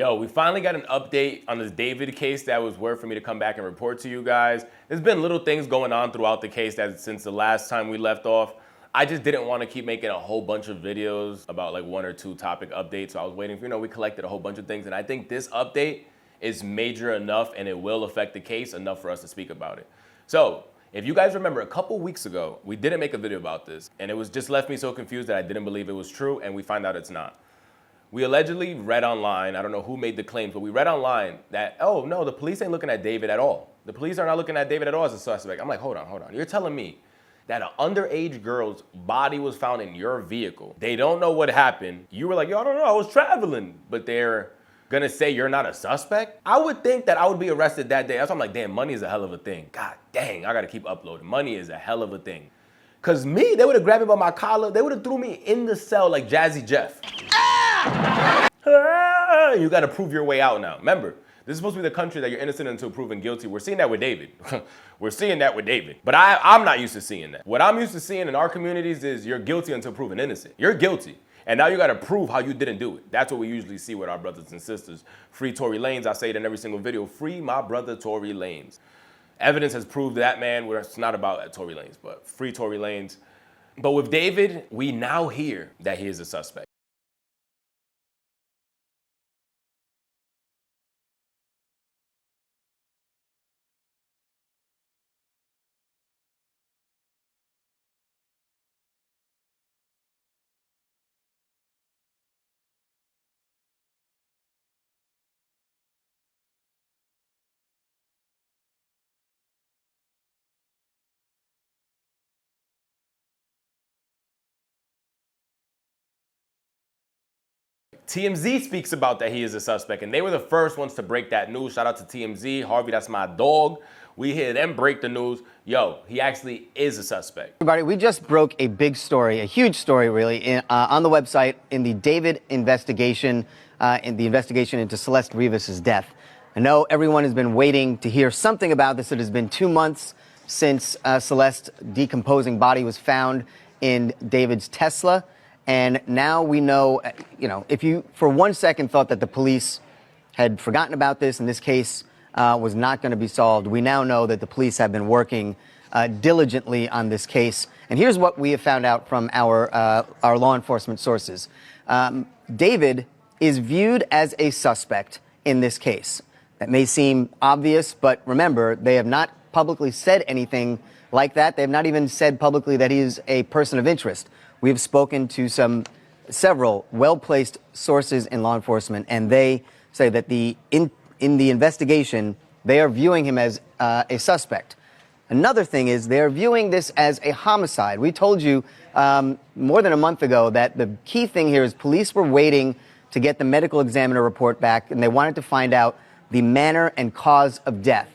Yo, we finally got an update on this David case that was worth for me to come back and report to you guys. There's been little things going on throughout the case that since the last time we left off. I just didn't want to keep making a whole bunch of videos about like 1 or 2 topic updates. So I was waiting for, we collected a whole bunch of things. And I think this update is major enough and it will affect the case enough for us to speak about it. So if you guys remember, a couple weeks ago, we didn't make a video about this. And it was just left me so confused that I didn't believe it was true. And we find out it's not. We allegedly read online, I don't know who made the claims, but we read online that, oh no, the police ain't looking at David at all. The police are not looking at David at all as a suspect. I'm like, hold on. You're telling me that an underage girl's body was found in your vehicle. They don't know what happened. You were like, yo, I don't know, I was traveling. But they're gonna say you're not a suspect? I would think that I would be arrested that day. That's why I'm like, damn, money is a hell of a thing. God dang, I gotta keep uploading. Money is a hell of a thing. Cause me, they would have grabbed me by my collar. They would have threw me in the cell like Jazzy Jeff. You gotta prove your way out now. Remember, this is supposed to be the country that you're innocent until proven guilty. We're seeing that with David. We're seeing that with David. But I'm not used to seeing that. What I'm used to seeing in our communities is you're guilty until proven innocent. You're guilty. And now you gotta prove how you didn't do it. That's what we usually see with our brothers and sisters. Free Tory Lanez, I say it in every single video. Free my brother Tory Lanez. Evidence has proved that man, where it's not about Tory Lanez, but free Tory Lanez. But with David, we now hear that he is a suspect. TMZ speaks about that he is a suspect, and they were the first ones to break that news. Shout out to TMZ. Harvey, that's my dog. We hear them break the news. Yo, he actually is a suspect. Everybody, we just broke a big story, a huge story really, on the website in the David investigation, in the investigation into Celeste Rivas' death. I know everyone has been waiting to hear something about this. It has been 2 months since Celeste's decomposing body was found in David's Tesla. And now we know, if you for 1 second thought that the police had forgotten about this and this case was not going to be solved, we now know that the police have been working diligently on this case. And here's what we have found out from our law enforcement sources. David is viewed as a suspect in this case. That may seem obvious, but remember, they have not publicly said anything like that. They have not even said publicly that he is a person of interest. We have spoken to several well-placed sources in law enforcement, and they say that in the investigation, they are viewing him as a suspect. Another thing is they are viewing this as a homicide. We told you more than a month ago that the key thing here is police were waiting to get the medical examiner report back, and they wanted to find out the manner and cause of death.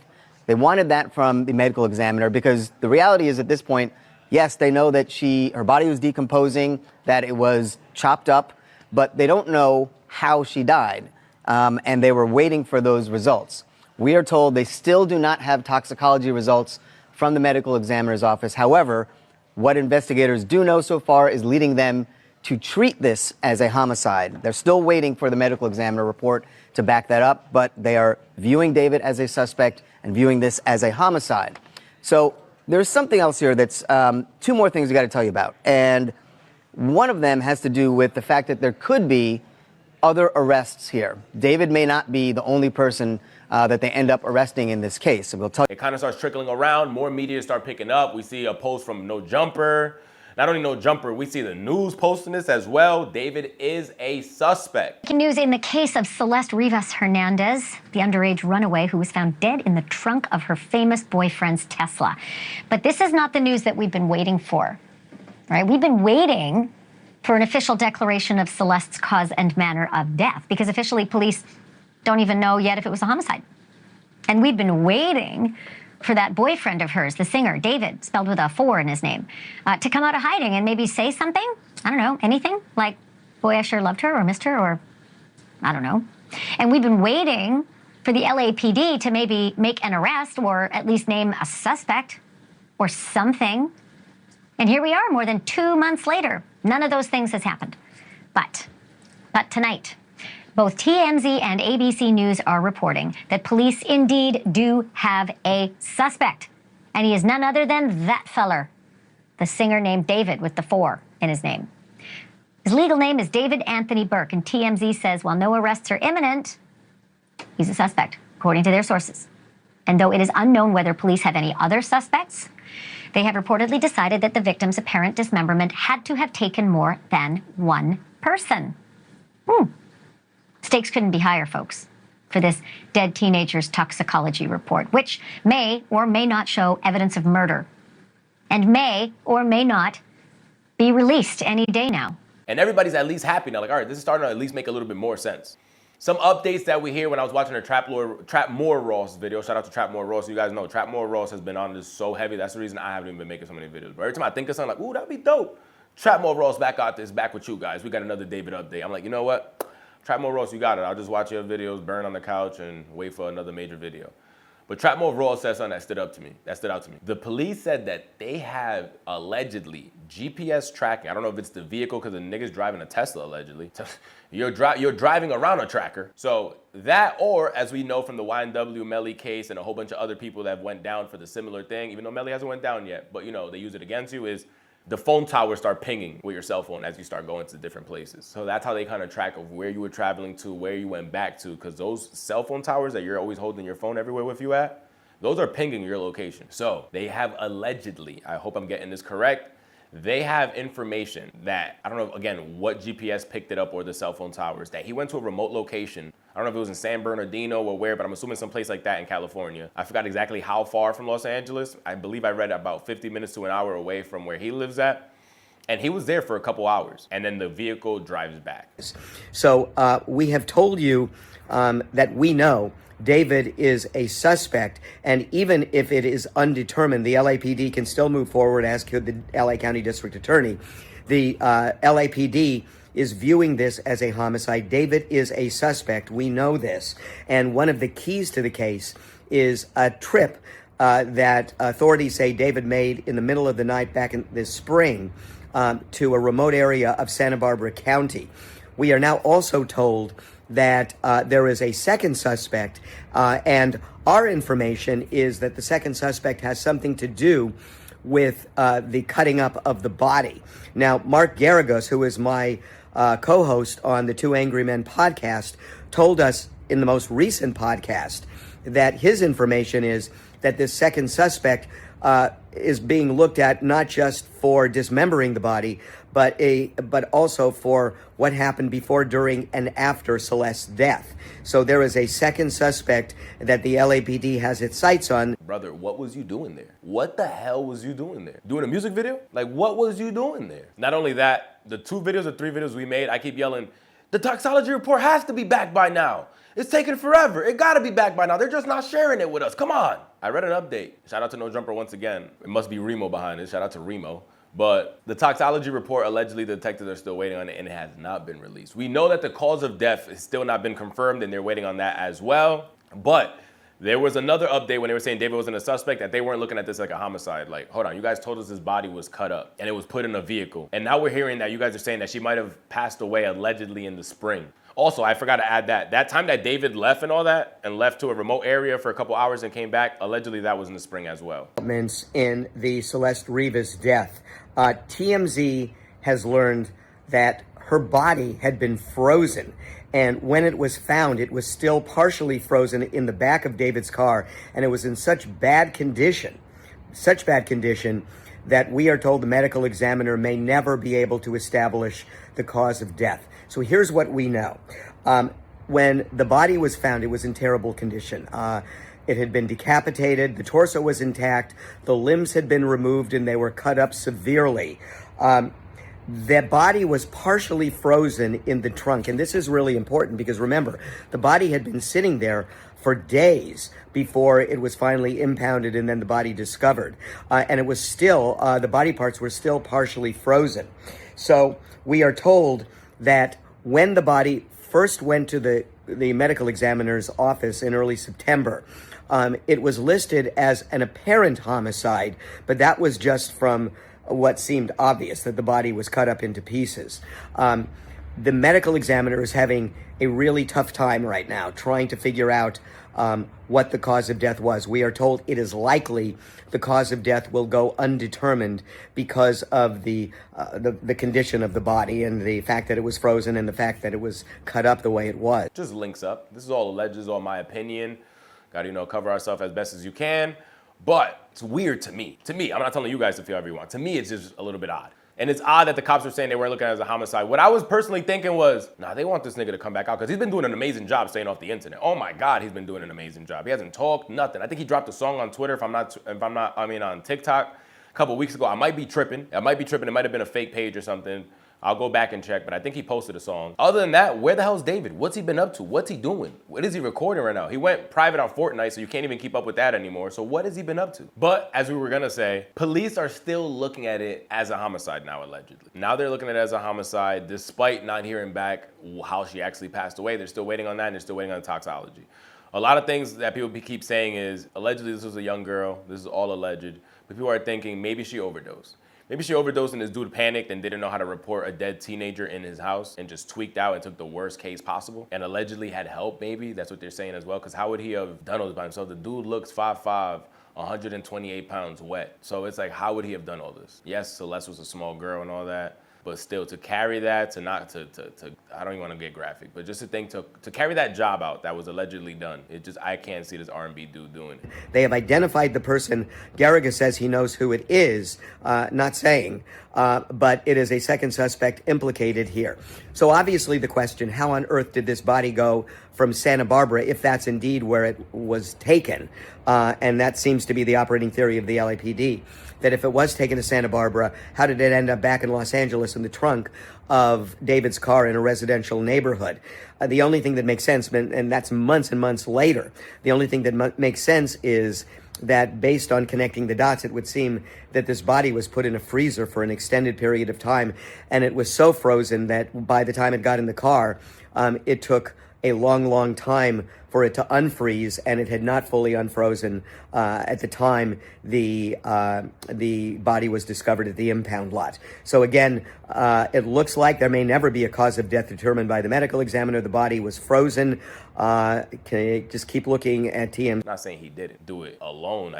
They wanted that from the medical examiner because the reality is at this point, yes, they know that her body was decomposing, that it was chopped up, but they don't know how she died, and they were waiting for those results. We are told they still do not have toxicology results from the medical examiner's office. However, what investigators do know so far is leading them to treat this as a homicide. They're still waiting for the medical examiner report to back that up, but they are viewing David as a suspect and viewing this as a homicide. So there's something else here that's 2 more things we got to tell you about. And one of them has to do with the fact that there could be other arrests here. David may not be the only person that they end up arresting in this case. So we'll tell you. It kind of starts trickling around. More media start picking up. We see a post from No Jumper. Not only No Jumper, we see the news posting this as well. David is a suspect. Breaking news in the case of Celeste Rivas Hernandez, the underage runaway who was found dead in the trunk of her famous boyfriend's Tesla. But this is not the news that we've been waiting for, right? We've been waiting for an official declaration of Celeste's cause and manner of death, because officially police don't even know yet if it was a homicide. And we've been waiting for that boyfriend of hers, the singer, David, spelled with a 4 in his name, to come out of hiding and maybe say something. I don't know, anything like, boy, I sure loved her or missed her, or I don't know. And we've been waiting for the LAPD to maybe make an arrest or at least name a suspect or something. And here we are more than 2 months later. None of those things has happened. But tonight, Both TMZ and ABC News are reporting that police indeed do have a suspect. And he is none other than that feller, the singer named David with the 4 in his name. His legal name is David Anthony Burke, and TMZ says while no arrests are imminent, he's a suspect, according to their sources. And though it is unknown whether police have any other suspects, they have reportedly decided that the victim's apparent dismemberment had to have taken more than one person. Stakes couldn't be higher, folks, for this dead teenager's toxicology report, which may or may not show evidence of murder and may or may not be released any day now. And everybody's at least happy now. Like, all right, this is starting to at least make a little bit more sense. Some updates that we hear when I was watching a Trap More Ross video. Shout out to Trap More Ross. You guys know Trap More Ross has been on this so heavy. That's the reason I haven't even been making so many videos. But every time I think of something like, ooh, that'd be dope. Trap More Ross back with you guys. We got another David update. I'm like, you know what? Trap More Ross, you got it. I'll just watch your videos, burn on the couch, and wait for another major video. But Trap More Ross said something that stood out to me. The police said that they have allegedly GPS tracking. I don't know if it's the vehicle because the nigga's driving a Tesla allegedly. You're driving around a tracker. So that, or as we know from the YNW Melly case and a whole bunch of other people that went down for the similar thing, even though Melly hasn't went down yet, but you know, they use it against you, is the phone towers start pinging with your cell phone as you start going to different places. So that's how they kind of track of where you were traveling to, where you went back to, because those cell phone towers that you're always holding your phone everywhere with you at, those are pinging your location. So they have allegedly, I hope I'm getting this correct, they have information that, I don't know, again, what GPS picked it up or the cell phone towers, that he went to a remote location. I don't know if it was in San Bernardino or where, but I'm assuming someplace like that in California. I forgot exactly how far from Los Angeles. I believe I read about 50 minutes to an hour away from where he lives at. And he was there for a couple hours, and then the vehicle drives back. So we have told you that we know David is a suspect, and even if it is undetermined, the LAPD can still move forward, as could the LA County District Attorney. The LAPD is viewing this as a homicide. David is a suspect. We know this. And one of the keys to the case is a trip that authorities say David made in the middle of the night back in this spring to a remote area of Santa Barbara County. We are now also told that there is a second suspect, and our information is that the second suspect has something to do with the cutting up of the body. Now, Mark Garagos, who is my co-host on the Two Angry Men podcast, told us in the most recent podcast that his information is that this second suspect is being looked at not just for dismembering the body, but also for what happened before, during, and after Celeste's death. So there is a second suspect that the LAPD has its sights on. Brother, what was you doing there? What the hell was you doing there? Doing a music video? Like, what was you doing there? Not only that, the 2 videos or 3 videos we made, I keep yelling, the toxicology report has to be back by now. It's taking forever. It gotta be back by now. They're just not sharing it with us. Come on. I read an update. Shout out to No Jumper once again. It must be Remo behind it. Shout out to Remo. But the toxicology report, allegedly the detectives are still waiting on it, and it has not been released. We know that the cause of death has still not been confirmed, and they're waiting on that as well. But there was another update when they were saying David wasn't a suspect, that they weren't looking at this like a homicide. Like, hold on, you guys told us his body was cut up and it was put in a vehicle. And now we're hearing that you guys are saying that she might have passed away allegedly in the spring. Also, I forgot to add that time that David left and all that, and left to a remote area for a couple hours and came back, allegedly that was in the spring as well. In the Celeste Rivas death, TMZ has learned that her body had been frozen, and when it was found, it was still partially frozen in the back of David's car, and it was in such bad condition that we are told the medical examiner may never be able to establish the cause of death. So here's what we know. When the body was found, it was in terrible condition. It had been decapitated, the torso was intact, the limbs had been removed, and they were cut up severely. The body was partially frozen in the trunk, and this is really important because remember, the body had been sitting there for days before it was finally impounded and then the body discovered. And it was still, the body parts were still partially frozen. So we are told that when the body first went to the medical examiner's office in early September, it was listed as an apparent homicide, but that was just from what seemed obvious, that the body was cut up into pieces. the medical examiner is having a really tough time right now trying to figure out what the cause of death was. We are told it is likely the cause of death will go undetermined because of the condition of the body and the fact that it was frozen and the fact that it was cut up the way it was. Just links up. This is all alleged, this is all my opinion. Got to, cover ourselves as best as you can. But it's weird to me. I'm not telling you guys to feel however you want. To me, it's just a little bit odd. And it's odd that the cops were saying they weren't looking at it as a homicide. What I was personally thinking was, nah, they want this nigga to come back out because he's been doing an amazing job staying off the internet. Oh my God, he's been doing an amazing job. He hasn't talked, nothing. I think he dropped a song on Twitter, on TikTok a couple weeks ago. I might be tripping. It might have been a fake page or something. I'll go back and check, but I think he posted a song. Other than that, where the hell's David? What's he been up to? What's he doing? What is he recording right now? He went private on Fortnite, so you can't even keep up with that anymore. So what has he been up to? But as we were gonna say, police are still looking at it as a homicide now, allegedly. Now they're looking at it as a homicide, despite not hearing back how she actually passed away. They're still waiting on that, and they're still waiting on the toxology. A lot of things that people keep saying is, allegedly this was a young girl. This is all alleged. But people are thinking maybe she overdosed. Maybe she overdosed and this dude panicked and didn't know how to report a dead teenager in his house and just tweaked out and took the worst case possible and allegedly had help, maybe. That's what they're saying as well, because how would he have done all this by himself? The dude looks 5'5", 128 pounds wet. So it's like, how would he have done all this? Yes, Celeste was a small girl and all that, but still to carry that, to I don't even want to get graphic, but just to think to carry that job out that was allegedly done, I can't see this R&B dude doing it. They have identified the person. Garriga says he knows who it is, not saying, but it is a second suspect implicated here. So obviously the question, how on earth did this body go from Santa Barbara, if that's indeed where it was taken? And that seems to be the operating theory of the LAPD, that if it was taken to Santa Barbara, how did it end up back in Los Angeles in the trunk of David's car in a residential neighborhood? The only thing that makes sense, and that's months and months later, the only thing that makes sense is that based on connecting the dots, it would seem that this body was put in a freezer for an extended period of time, and it was so frozen that by the time it got in the car, it took a long, long time for it to unfreeze, and it had not fully unfrozen at the time the body was discovered at the impound lot. So again, it looks like there may never be a cause of death determined by the medical examiner. The body was frozen. Can you just keep looking at TM? I'm not saying he didn't do it alone.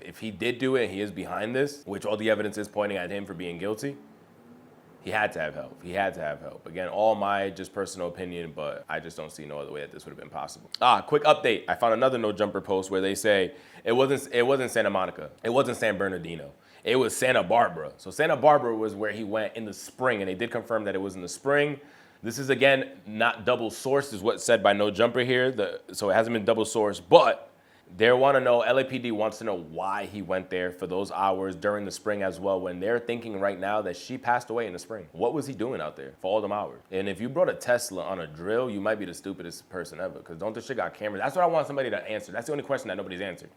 If he did do it and he is behind this, which all the evidence is pointing at him for being guilty, he had to have help. He had to have help. Again, all my just personal opinion, but I just don't see no other way that this would have been possible. Quick update. I found another No Jumper post where they say it wasn't Santa Monica. It wasn't San Bernardino. It was Santa Barbara. So Santa Barbara was where he went in the spring, and they did confirm that it was in the spring. This is, again, not double sourced, is what's said by No Jumper here. So it hasn't been double sourced, but they want to know, LAPD wants to know why he went there for those hours during the spring as well, when they're thinking right now that she passed away in the spring. What was he doing out there for all them hours? And if you brought a Tesla on a drill, you might be the stupidest person ever, because don't this shit got cameras? That's what I want somebody to answer. That's the only question that nobody's answered.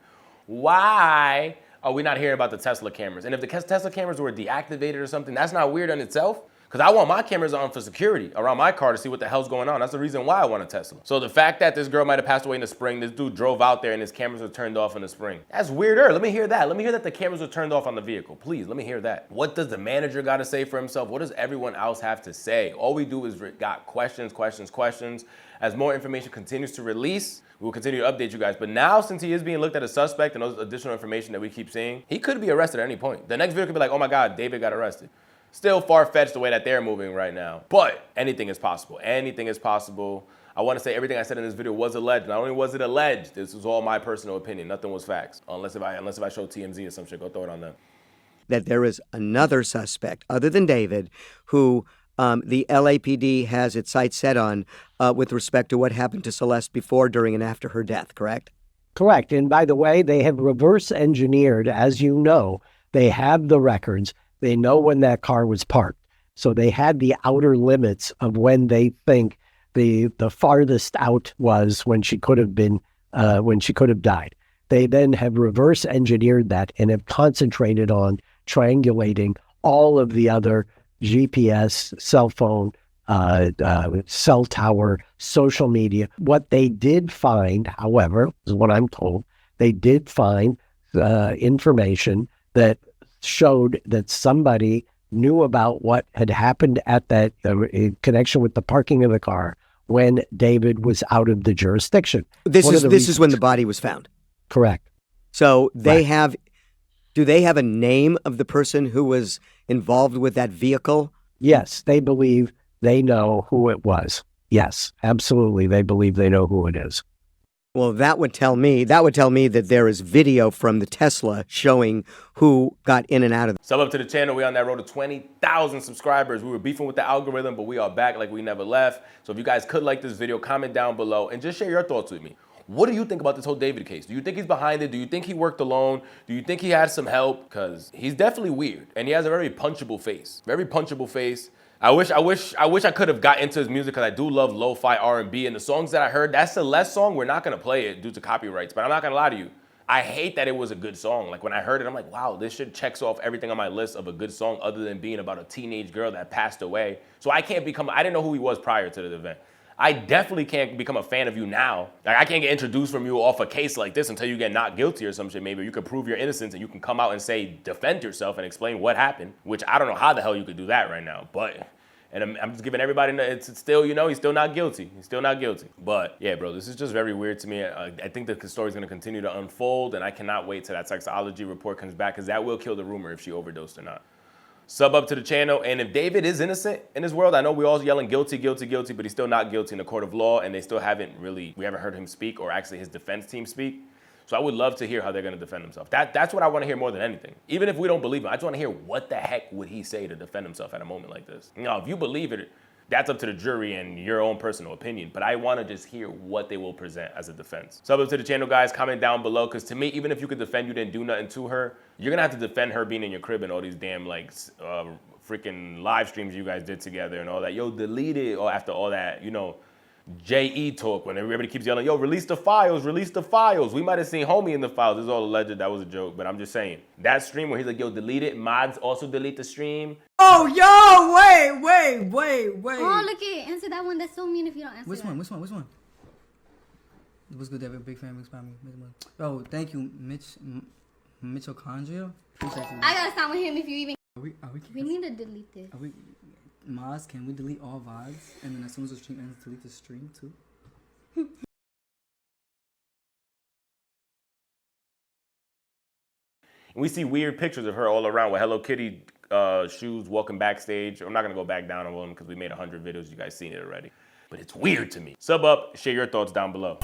Why are we not hearing about the Tesla cameras? And if the Tesla cameras were deactivated or something, that's not weird in itself? Because I want my cameras on for security around my car to see what the hell's going on. That's the reason why I want a Tesla. So the fact that this girl might have passed away in the spring, this dude drove out there and his cameras were turned off in the spring. That's weirder. Let me hear that. Let me hear that the cameras were turned off on the vehicle. Please, let me hear that. What does the manager got to say for himself? What does everyone else have to say? All we do is got questions. As more information continues to release, we will continue to update you guys. But now, since he is being looked at as suspect and those additional information that we keep seeing, he could be arrested at any point. The next video could be like, oh my God, David got arrested. Still far-fetched the way that they're moving right now. But anything is possible. Anything is possible. I want to say everything I said in this video was alleged. Not only was it alleged, this was all my personal opinion. Nothing was facts. Unless if I show TMZ or some shit, go throw it on them. That there is another suspect other than David who the LAPD has its sights set on with respect to what happened to Celeste before, during, and after her death, correct? Correct. And by the way, they have reverse engineered, as you know, they have the records. They know when that car was parked. So they had the outer limits of when they think the farthest out was when she could have been, when she could have died. They then have reverse engineered that and have concentrated on triangulating all of the other GPS, cell phone, cell tower, social media. What they did find, however, is what I'm told, they did find information that showed that somebody knew about what had happened at that in connection with the parking of the car when David was out of the jurisdiction. This One is of the this is when the reasons- body was found. Correct. So they Right. have, do they have a name of the person who was involved with that vehicle? Yes, they believe they know who it was. Yes, absolutely. They believe they know who it is. Well, that would tell me that there is video from the Tesla showing who got in and out of. Sub up to the channel. We on that road to 20,000 subscribers. We were beefing with the algorithm, but we are back like we never left. So if you guys could like this video, comment down below and just share your thoughts with me. What do you think about this whole David case? Do you think he's behind it? Do you think he worked alone? Do you think he had some help? Because he's definitely weird and he has a very punchable face. Very punchable face. I wish I could have got into his music because I do love lo-fi R&B, and the songs that I heard, that Celeste song, we're not gonna play it due to copyrights, but I'm not gonna lie to you. I hate that it was a good song. Like when I heard it, I'm like, wow, this shit checks off everything on my list of a good song other than being about a teenage girl that passed away. So I didn't know who he was prior to the event. I definitely can't become a fan of you now. Like I can't get introduced from you off a case like this until you get not guilty or some shit. Maybe you could prove your innocence and you can come out and say, defend yourself and explain what happened, which I don't know how the hell you could do that right now, but. And I'm just giving everybody, it's still, you know, he's still not guilty. He's still not guilty. But yeah, bro, this is just very weird to me. I think the story's gonna continue to unfold and I cannot wait till that sexology report comes back because that will kill the rumor if she overdosed or not. Sub up to the channel. And if David is innocent in this world, I know we all yelling guilty, guilty, guilty, but he's still not guilty in the court of law and they still we haven't heard him speak or actually his defense team speak. So I would love to hear how they're gonna defend himself. That's what I wanna hear more than anything. Even if we don't believe him, I just wanna hear what the heck would he say to defend himself at a moment like this. Now, if you believe it, that's up to the jury and your own personal opinion, but I wanna just hear what they will present as a defense. Sub up to the channel, guys, comment down below, because to me, even if you could defend you didn't do nothing to her, you're gonna have to defend her being in your crib and all these damn like freaking live streams you guys did together and all that. Yo, delete it, or after all that, you know, JE talk when everybody keeps yelling, yo, release the files, release the files. We might have seen homie in the files. This is all alleged. That was a joke, but I'm just saying. That stream where he's like, yo, delete it. Mods also delete the stream. Oh, yo, wait. Oh, look at answer that one. That's so mean if you don't answer Which that. one? What's good, David? Big fan, big Oh, thank you, Mitochondria. Appreciate you. I gotta sound with him if you even. We need to delete this. Maz, can we delete all VODs? And then as soon as the stream ends, delete the stream too? And we see weird pictures of her all around with Hello Kitty shoes walking backstage. I'm not gonna go back down on them because we made 100 videos. You guys seen it already. But it's weird to me. Sub up, share your thoughts down below.